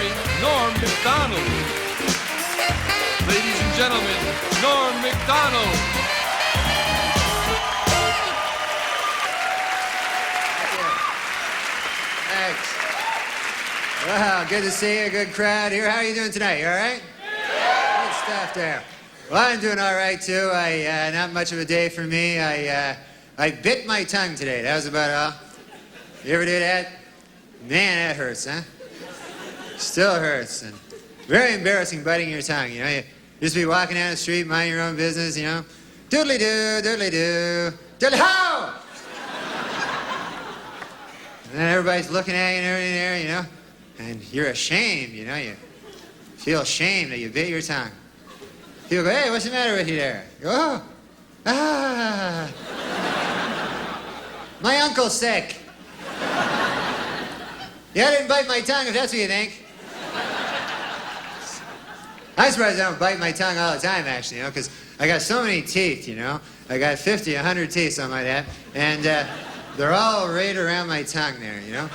starring Norm Mcdonald. Ladies and gentlemen, Norm Mcdonald. Thanks. Well, good to see you. Good crowd here. How are you doing tonight? You all right? Good stuff there. Well, I'm doing all right, too. Not much of a day for me. I bit my tongue today. That was about all. You ever do that? Man, that hurts, huh? Still hurts. And very embarrassing biting your tongue, you know. You just be walking down the street, mind your own business, you know. Doodly-doo, doodly-doo, doodly-ho! And then everybody's looking at you and everything there, you know. And you're ashamed, you know. You feel ashamed that you bit your tongue. People go, hey, what's the matter with you there? You go, oh, ah. My uncle's sick. Yeah, I didn't bite my tongue, if that's what you think. I'm surprised I don't bite my tongue all the time, actually, you know, because I got so many teeth, you know. I got 50, 100 teeth, something like that. And they're all right around my tongue there, you know.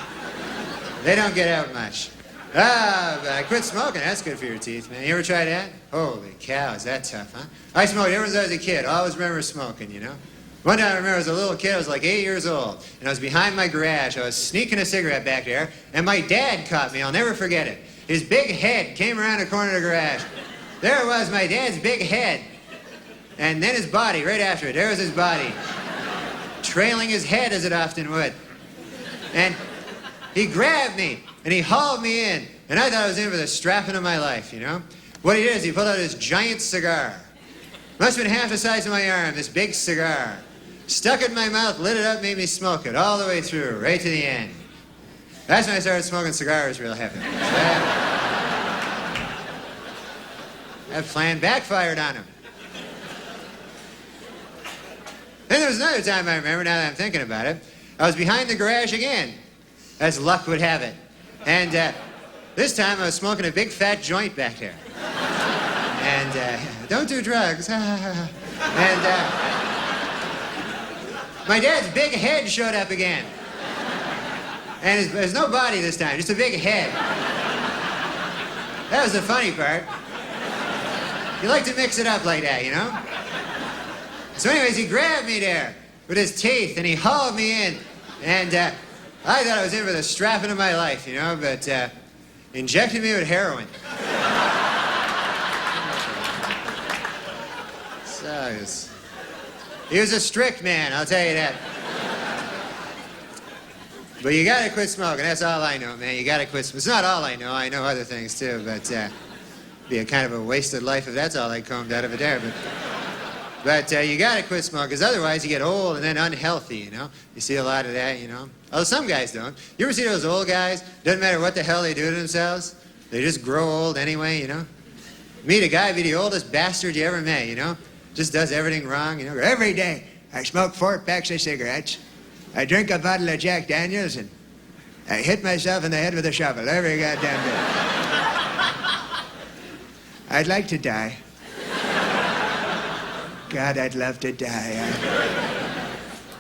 They don't get out much. But I quit smoking. That's good for your teeth, man. You ever try that? Holy cow, is that tough, huh? I smoked ever since I was a kid. I always remember smoking, you know. One time I remember as a little kid, I was like 8 years old, and I was behind my garage. I was sneaking a cigarette back there, and my dad caught me. I'll never forget it. His big head came around the corner of the garage. There it was, my dad's big head. And then his body, right after it. There was his body. Trailing his head, as it often would. And he grabbed me, and he hauled me in. And I thought I was in for the strapping of my life, you know? What he did is he pulled out his giant cigar. Must have been half the size of my arm, this big cigar. Stuck it in my mouth, lit it up, made me smoke it all the way through, right to the end. That's when I started smoking cigars real heavy. That plan backfired on him. Then there was another time I remember, now that I'm thinking about it. I was behind the garage again, as luck would have it. And this time I was smoking a big fat joint back there. And don't do drugs. And my dad's big head showed up again. And there's no body this time, just a big head. That was the funny part. You like to mix it up like that, you know? So anyways, he grabbed me there with his teeth, and he hauled me in. And I thought I was in for the strapping of my life, you know, but injected me with heroin. So he was a strict man, I'll tell you that. But you gotta quit smoking, that's all I know, man. You gotta quit smoking. It's not all I know other things too, but be a kind of a wasted life if that's all I combed out of it there. But you gotta quit smoking, because otherwise you get old and then unhealthy, you know? You see a lot of that, you know? Although some guys don't. You ever see those old guys? Doesn't matter what the hell they do to themselves. They just grow old anyway, you know? Meet a guy, be the oldest bastard you ever met, you know? Just does everything wrong, you know? Every day, I smoke 4 packs of cigarettes. I drink a bottle of Jack Daniels, and I hit myself in the head with a shovel every goddamn day. I'd like to die. God, I'd love to die.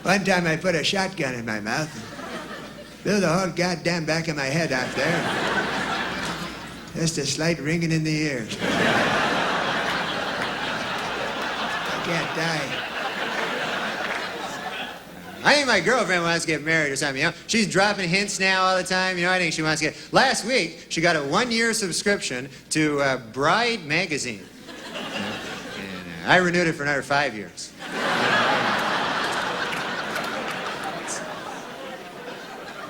One time I put a shotgun in my mouth and blew the whole goddamn back of my head off there. Just a slight ringing in the ears. I can't die. I think my girlfriend wants to get married or something, you know? She's dropping hints now all the time, you know? I think she wants to get... Last week, she got a 1-year subscription to Bride magazine. And I renewed it for another 5 years.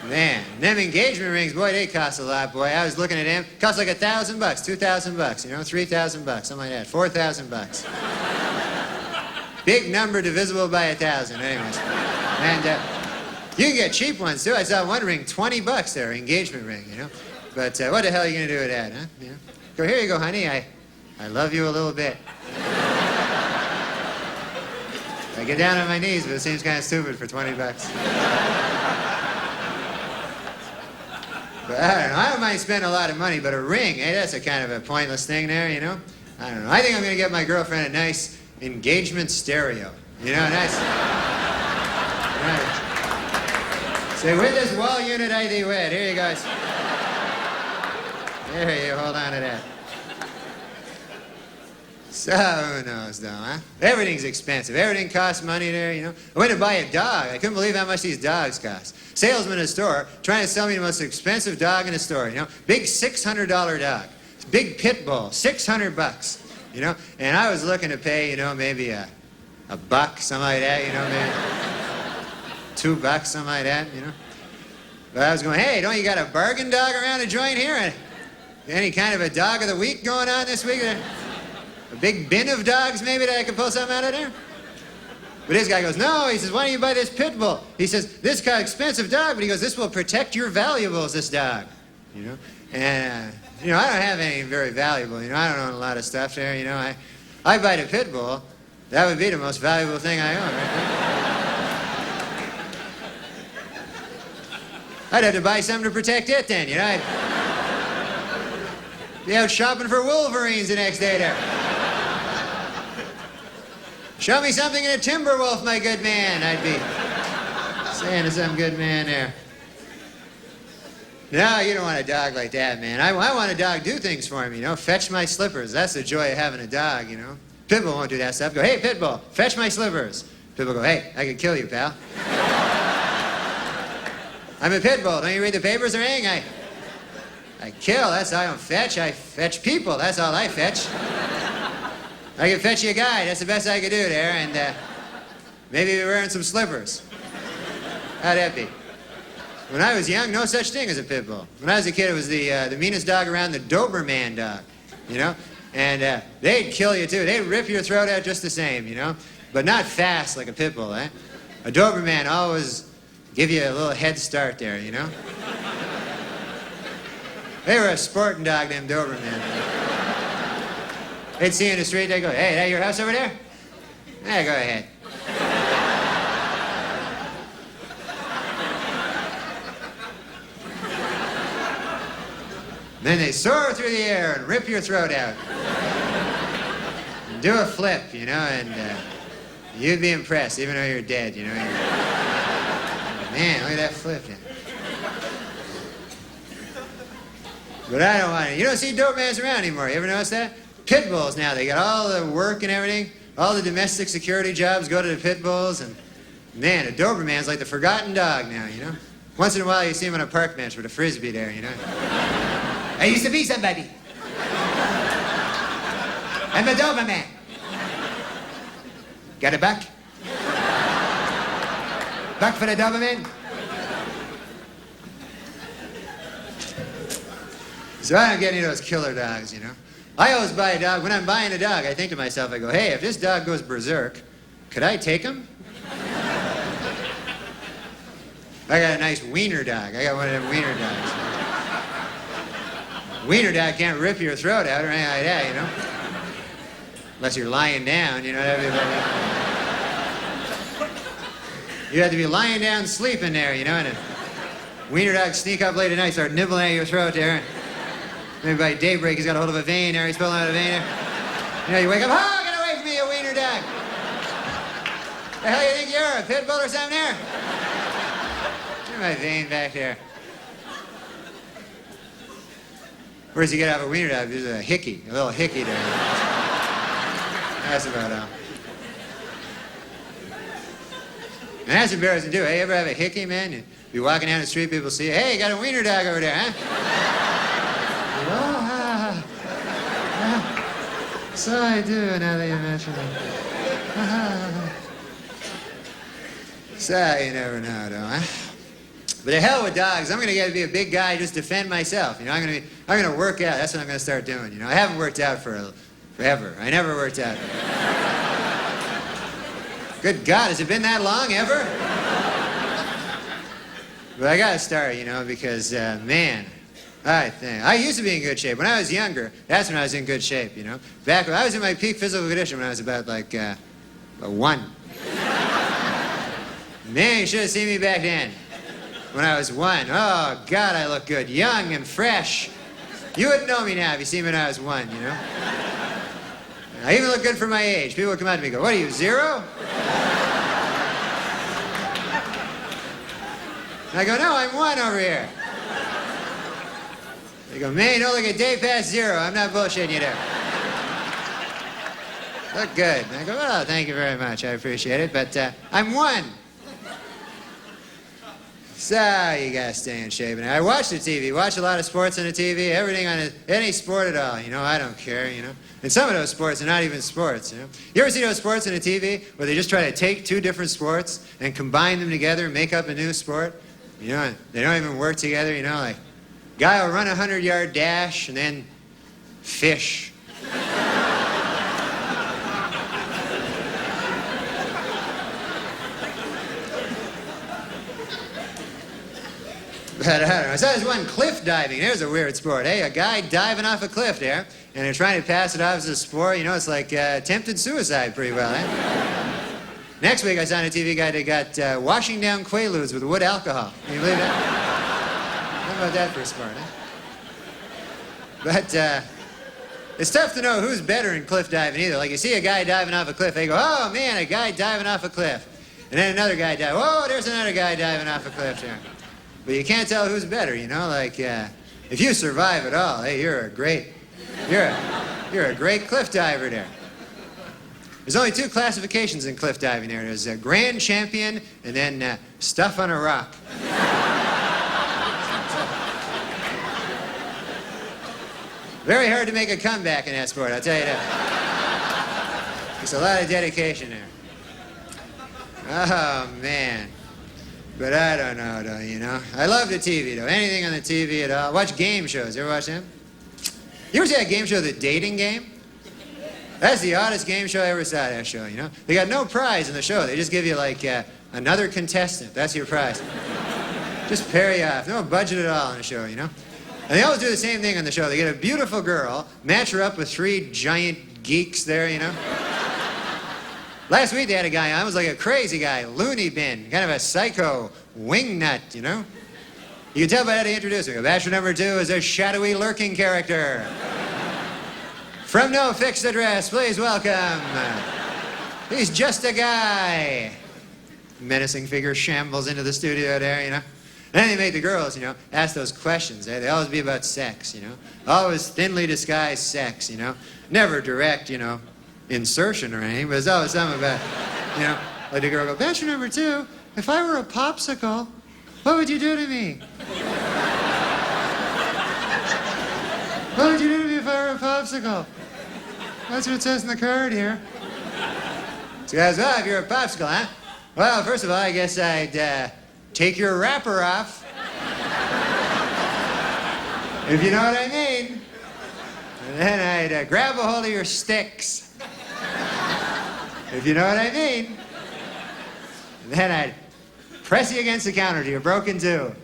Man, them engagement rings, boy, they cost a lot, boy. I was looking at them. Cost like $1,000, $2,000, you know, $3,000, something like that, $4,000. Big number divisible by 1,000, anyways. And you can get cheap ones, too. I saw one ring, $20 there, engagement ring, you know. But what the hell are you going to do with that, huh? You know? Go, here you go, honey. I love you a little bit. I get down on my knees, but it seems kind of stupid for $20. But I don't know. I don't mind spending a lot of money, but a ring, that's a kind of a pointless thing there, you know? I don't know. I think I'm going to get my girlfriend a nice engagement stereo. You know, nice. Right. Say, with this wall unit I thee wed. Here you guys. There you hold on to that. So, who knows, though, huh? Everything's expensive. Everything costs money there, you know. I went to buy a dog. I couldn't believe how much these dogs cost. Salesman in a store trying to sell me the most expensive dog in the store, you know. Big $600 dog. Big pit bull, $600, you know. And I was looking to pay, you know, maybe a buck, something like that, you know, maybe $2, something like that, you know. But I was going, hey, don't you got a bargain dog around the joint here? Any kind of a dog of the week going on this week? A big bin of dogs, maybe, that I could pull something out of there? But this guy goes, no, he says, why don't you buy this pit bull? He says, this kind of expensive dog, but he goes, this will protect your valuables, this dog, you know? And, you know, I don't have anything very valuable, you know, I don't own a lot of stuff there, you know. I buy the pit bull, that would be the most valuable thing I own, right? I'd have to buy something to protect it then, you know? I'd be out shopping for wolverines the next day there. Show me something in a timber wolf, my good man, I'd be saying to some good man there. No, you don't want a dog like that, man. I want a dog do things for me, you know, fetch my slippers. That's the joy of having a dog, you know. Pitbull won't do that stuff. Go, hey, Pitbull, fetch my slippers. Pitbull go, hey, I could kill you, pal. I'm a Pitbull. Don't you read the papers or anything? I kill, that's all I don't fetch. I fetch people, that's all I fetch. I can fetch you a guy, that's the best I could do there, and maybe you're wearing some slippers. How'd that be? When I was young, no such thing as a pit bull. When I was a kid, it was the meanest dog around, the Doberman dog, you know? And they'd kill you too. They'd rip your throat out just the same, you know? But not fast like a pit bull, eh? A Doberman always give you a little head start there, you know? They were a sporting dog, them Doberman. They'd see you in the street, they'd go, hey, that your house over there? Yeah, go ahead. Then they soar through the air and rip your throat out. And do a flip, you know, and you'd be impressed, even though you're dead, you know. Man, look at that flip. But I don't want it. You don't see Dobermans around anymore. You ever notice that? Pit bulls now, they got all the work and everything. All the domestic security jobs go to the pit bulls. And man, a Doberman's like the forgotten dog now, you know. Once in a while you see him on a park bench with a Frisbee there, you know. I used to be somebody. I'm a Doberman. Got a buck? Buck for the Doberman? So I don't get any of those killer dogs, you know. I always buy a dog. When I'm buying a dog, I think to myself, I go, hey, if this dog goes berserk, could I take him? I got a nice wiener dog. I got one of them wiener dogs. Wiener dog can't rip your throat out or anything like that, you know. Unless you're lying down, you know. You have to be lying down sleeping there, you know, and a wiener dog sneak up late at night, start nibbling at your throat there. Maybe by daybreak he's got a hold of a vein there, he's pulling out a vein there. You know, you wake up, oh, get away from me, you wiener dog. The hell you think you are, a pit bull or something there? There's my vein back there. Where does he get out of a wiener dog? There's a hickey, a little hickey there. That's about all. And that's embarrassing too. Hey, you ever have a hickey, man? You be walking down the street, people see you, hey, you got a wiener dog over there, huh? So I do, now that you mention it. So you never know, though, huh? But the hell with dogs, I'm gonna get to be a big guy, just defend myself. You know, I'm gonna work out. That's what I'm gonna start doing. You know, I haven't worked out forever. I never worked out. Good God, has it been that long ever? But I gotta start, you know, because man, I used to be in good shape. When I was younger, that's when I was in good shape, you know. Back when I was in my peak physical condition when I was about like 1. Man, you should have seen me back then. When I was 1, oh God, I look good, young and fresh. You wouldn't know me now if you see me when I was 1, you know. I even look good for my age. People would come up to me and go, what are you, 0? And I go, no, I'm 1 over here. They go, man, you don't look a day past zero. I'm not bullshitting you there. Look good. And I go, oh, thank you very much. I appreciate it, but I'm one. So you gotta stay in shape. And I watch the TV, watch a lot of sports on the TV, everything on it, any sport at all. You know, I don't care, you know. And some of those sports are not even sports, you know. You ever see those sports on the TV where they just try to take two different sports and combine them together and make up a new sport? You know, they don't even work together, you know, like guy will run a 100-yard dash and then fish. But I don't know. I saw this one cliff diving. There's a weird sport. Hey, a guy diving off a cliff there, and they're trying to pass it off as a sport. You know, it's like attempted suicide pretty well, eh? Next week, I saw on a TV guy that got washing down Quaaludes with wood alcohol. Can you believe that? How about that for a sport, eh? But it's tough to know who's better in cliff diving either. Like you see a guy diving off a cliff, they go, oh man, a guy diving off a cliff. And then another guy dives, whoa, there's another guy diving off a cliff there. But you can't tell who's better, you know, like if you survive at all, hey, you're a great cliff diver there. There's only two classifications in cliff diving there. There's a grand champion and then stuff on a rock. Very hard to make a comeback in that sport, I'll tell you that. There's a lot of dedication there. Oh, man. But I don't know, though, you know. I love the TV, though. Anything on the TV at all. Watch game shows. You ever watch them? You ever see that game show, The Dating Game? That's the oddest game show I ever saw, that show, you know. They got no prize in the show. They just give you, like, another contestant. That's your prize. Just pair you off. No budget at all on the show, you know. And they always do the same thing on the show. They get a beautiful girl, match her up with three giant geeks there, you know. Last week they had a guy on, was like a crazy guy, loony bin, kind of a psycho wingnut, you know? You can tell by how they introduce him. Bachelor number 2 is a shadowy lurking character. From no fixed address, please welcome. He's just a guy. Menacing figure shambles into the studio there, you know? And then they make the girls, you know, ask those questions. They always be about sex, you know? Always thinly disguised sex, you know? Never direct, you know, insertion or anything, but it's always something about, you know, like the girl go, Bachelor number 2, if I were a popsicle, what would you do to me? What would you do to me if I were a popsicle? That's what it says in the card here. So guys, well, if you're a popsicle, huh? Well, first of all, I guess I'd take your wrapper off. If you know what I mean. And then I'd grab a hold of your sticks. If you know what I mean. And then I'd press you against the counter till you're broken too.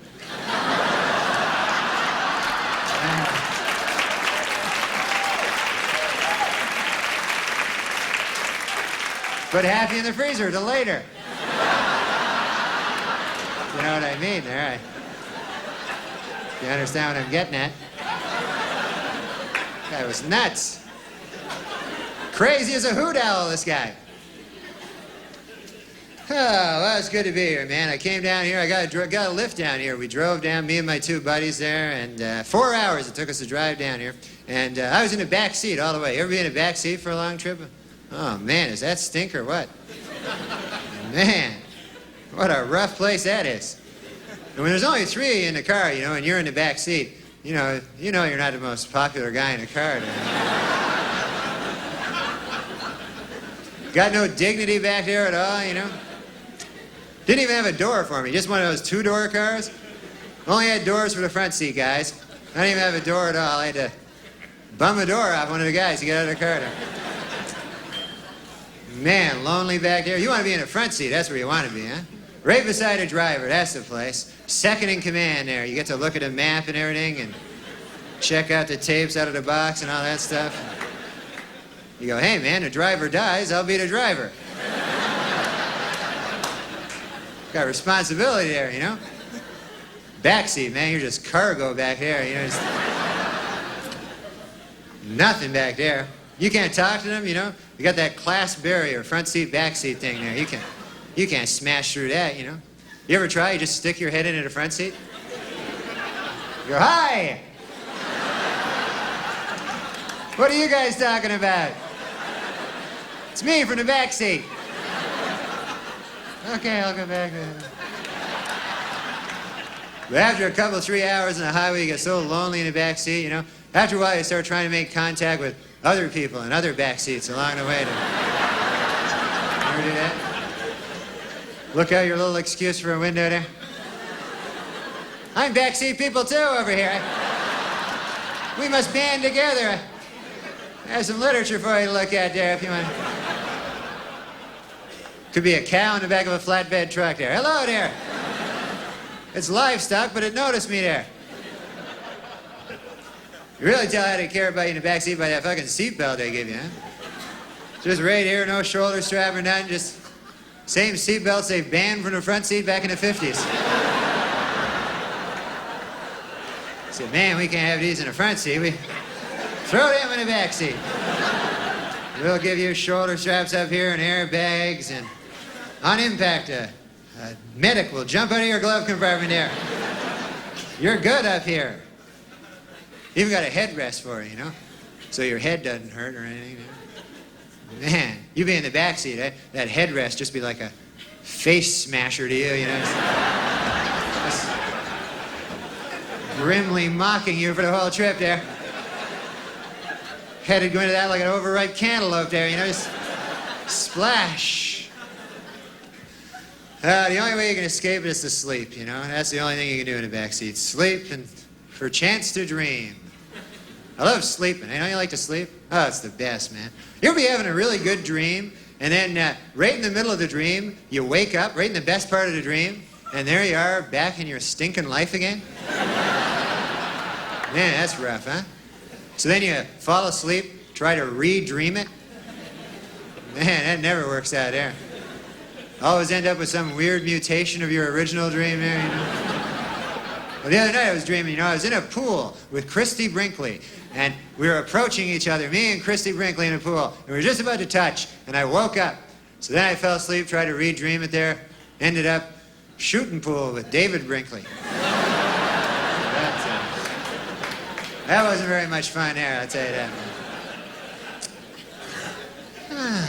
Put half in the freezer till later. You know what I mean there? You understand what I'm getting at? That was nuts. Crazy as a hoot owl, this guy. Oh, well, it's good to be here, man. I came down here. I got a lift down here. We drove down, me and my two buddies there, and 4 hours it took us to drive down here. And I was in the back seat all the way. You ever be in the back seat for a long trip? Oh, man, is that stink or what? Man, what a rough place that is. And when there's only 3 of you in the car, you know, and you're in the back seat, you know you're not the most popular guy in the car. Got no dignity back there at all, you know? Didn't even have a door for me, just one of those 2-door cars. Only had doors for the front seat, guys. I didn't even have a door at all. I had to bum a door off one of the guys to get out of the car there. Man, lonely back there. You want to be in the front seat, that's where you want to be, huh? Right beside a driver, that's the place. Second in command there. You get to look at a map and everything and check out the tapes out of the box and all that stuff. You go, hey man, the driver dies, I'll be the driver. Got responsibility there, you know? Backseat, man, you're just cargo back there, you know? Just nothing back there. You can't talk to them, you know? You got that class barrier, front seat, back seat thing there. You can't smash through that, you know? You ever try? You just stick your head into the front seat? You go, hi! What are you guys talking about? It's me from the back seat. Okay, I'll go back then. But after a couple, 3 hours on the highway, you get so lonely in the back seat, you know? After a while, you start trying to make contact with other people in other back seats along the way. You ever do that? Look out your little excuse for a window there. I'm backseat people too over here. We must band together. I have some literature for you to look at there if you want. Could be a cow in the back of a flatbed truck there. Hello there. It's livestock, but it noticed me there. You really tell how to care about you in the backseat by that fucking seatbelt they give you, huh? Just right here, no shoulder strap or nothing, just same seatbelts they banned from the front seat back in the 50s. Said, man, we can't have these in the front seat. We throw them in the back seat. We'll give you shoulder straps up here and airbags, and on impact, a medic will jump out of your glove compartment there. You're good up here. Even got a headrest for it, you know? So your head doesn't hurt or anything. You know? Man, you be in the back seat, that headrest just be like a face smasher to you, you know? Just grimly mocking you for the whole trip there. Headed going to that like an overripe cantaloupe there, you know? Just splash. The only way you can escape is to sleep, you know? That's the only thing you can do in the back seat. Sleep and for a chance to dream. I love sleeping. I know you like to sleep? Oh, it's the best, man. You ever be having a really good dream, and then right in the middle of the dream, you wake up, right in the best part of the dream, and there you are, back in your stinking life again? Man, that's rough, huh? So then you fall asleep, try to re-dream it. Man, that never works out there. Always end up with some weird mutation of your original dream there, you know? Well, the other night I was dreaming, you know, I was in a pool with Christy Brinkley, and we were approaching each other, me and Christy Brinkley in a pool, and we were just about to touch, and I woke up. So then I fell asleep, tried to re-dream it there, ended up shooting pool with David Brinkley. That wasn't very much fun there, I'll tell you that, man.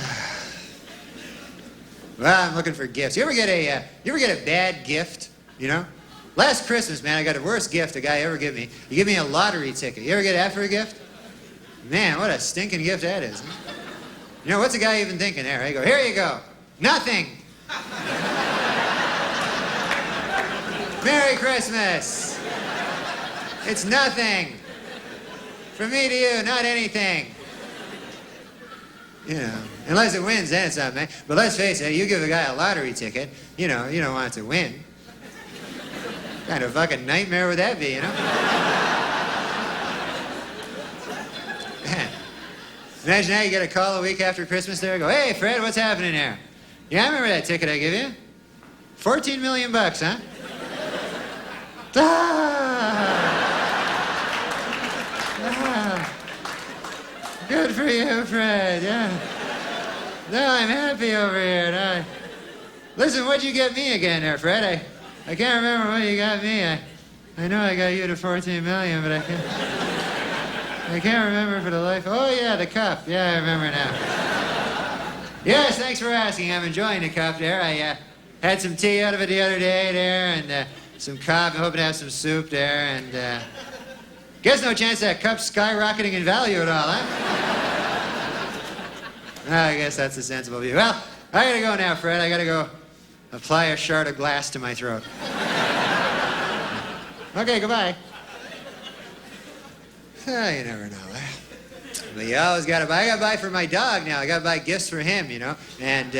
Well, I'm looking for gifts. You ever get a bad gift, you know? Last Christmas, man, I got the worst gift a guy ever gave me. He gave me a lottery ticket. You ever get that for a gift? Man, what a stinking gift that is. Huh? You know, what's a guy even thinking there? I go, here you go. Nothing. Merry Christmas. It's nothing. From me to you, not anything. You know, unless it wins, then it's something, man. But let's face it, you give a guy a lottery ticket, you know, you don't want it to win. What kind of fucking nightmare would that be, you know? Man. Imagine that, you get a call a week after Christmas there, go, hey, Fred, what's happening there? Yeah, I remember that ticket I gave you. 14 million bucks, huh? Good for you, Fred, yeah. No, I'm happy over here. No. Listen, what'd you get me again there, Fred? I can't remember what you got me. I know I got you to 14 million, but I can't remember for the life. Oh, yeah, the cup. Yeah, I remember now. Yes, thanks for asking. I'm enjoying the cup there. I had some tea out of it the other day there, and some coffee. I'm hoping to have some soup there, and guess no chance that cup's skyrocketing in value at all, huh? I guess that's a sensible view. Well, I gotta go now, Fred. I gotta go apply a shard of glass to my throat. Okay, goodbye. You never know. But you always gotta buy. I gotta buy for my dog now. I gotta buy gifts for him, you know. And,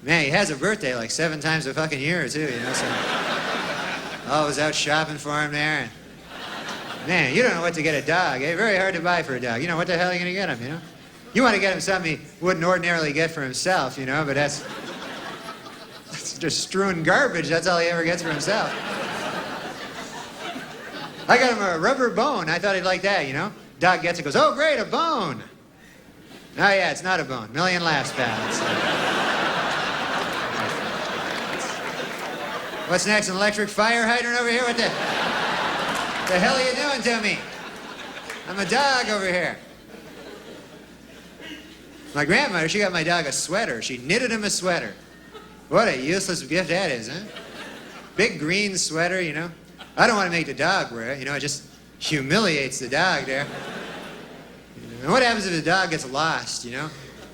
man, he has a birthday like 7 times a fucking year, too, you know. So always out shopping for him there. And, man, you don't know what to get a dog. Eh? Very hard to buy for a dog. You know, what the hell are you gonna get him, you know? You want to get him something he wouldn't ordinarily get for himself, you know, but that's just strewn garbage. That's all he ever gets for himself. I got him a rubber bone. I thought he'd like that, you know. Dog gets it, goes, oh, great, a bone. Oh, yeah, it's not a bone. Million laughs, pal. What's next, an electric fire hydrant over here? What the hell are you doing to me? I'm a dog over here. My grandmother, she got my dog a sweater. She knitted him a sweater. What a useless gift that is, huh? Big green sweater, you know. I don't want to make the dog wear it, you know, it just humiliates the dog there. And what happens if the dog gets lost, you know?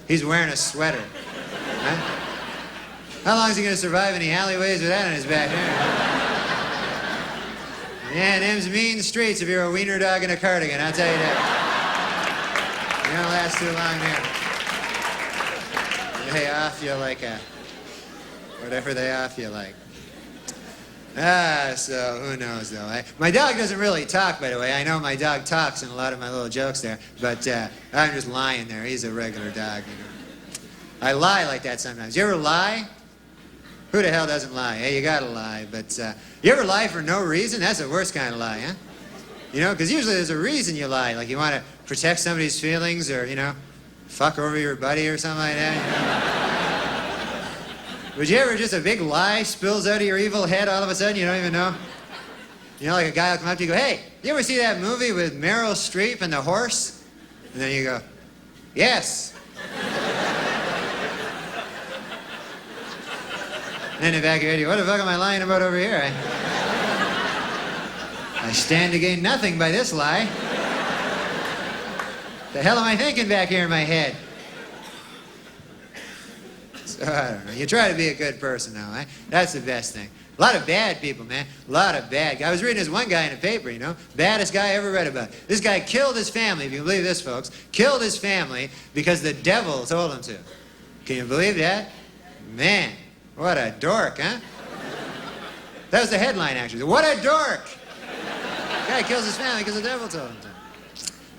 He's wearing a sweater. Huh? How long is he going to survive any alleyways with that on his back? Yeah, them's mean streets if you're a wiener dog in a cardigan, I'll tell you that. You don't last too long there. They off you like a... whatever they off you like. So who knows though. My dog doesn't really talk, by the way. I know my dog talks in a lot of my little jokes there, but I'm just lying there. He's a regular dog, you know. I lie like that sometimes. You ever lie? Who the hell doesn't lie? Hey, you gotta lie, but you ever lie for no reason? That's the worst kind of lie, huh? You know, because usually there's a reason you lie, like you want to protect somebody's feelings or, you know, fuck over your buddy or something like that, you know? Would you ever just a big lie spills out of your evil head all of a sudden, you don't even know? You know, like a guy will come up to you and go, hey, you ever see that movie with Meryl Streep and the horse? And then you go, yes. And in the back of your head, you go, what the fuck am I lying about over here? I stand to gain nothing by this lie. The hell am I thinking back here in my head? So, I don't know. You try to be a good person now, eh? That's the best thing. A lot of bad people, man. A lot of bad guys. I was reading this one guy in the paper, you know. Baddest guy I ever read about. This guy killed his family, if you can believe this, folks. Killed his family because the devil told him to. Can you believe that? Man, what a dork, huh? That was the headline, actually. What a dork! The guy kills his family because the devil told him to.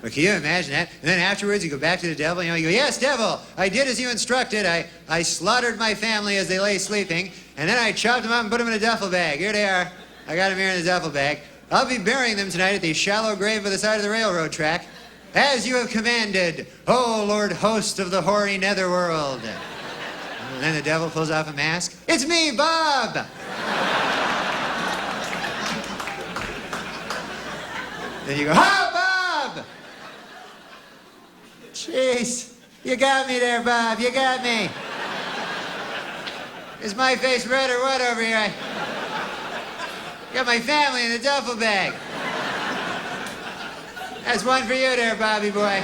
But can you imagine that? And then afterwards, you go back to the devil, you know, you go, yes, devil, I did as you instructed. I slaughtered my family as they lay sleeping, and then I chopped them up and put them in a duffel bag. Here they are. I got them here in the duffel bag. I'll be burying them tonight at the shallow grave by the side of the railroad track, as you have commanded, O Lord host of the hoary netherworld. And then the devil pulls off a mask. It's me, Bob! Then you go, oh, Bob! Jeez, you got me there, Bob, you got me. Is my face red or what over here? I got my family in a duffel bag. That's one for you there, Bobby boy.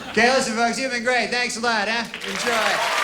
Okay, listen, folks, you've been great. Thanks a lot, huh? Enjoy.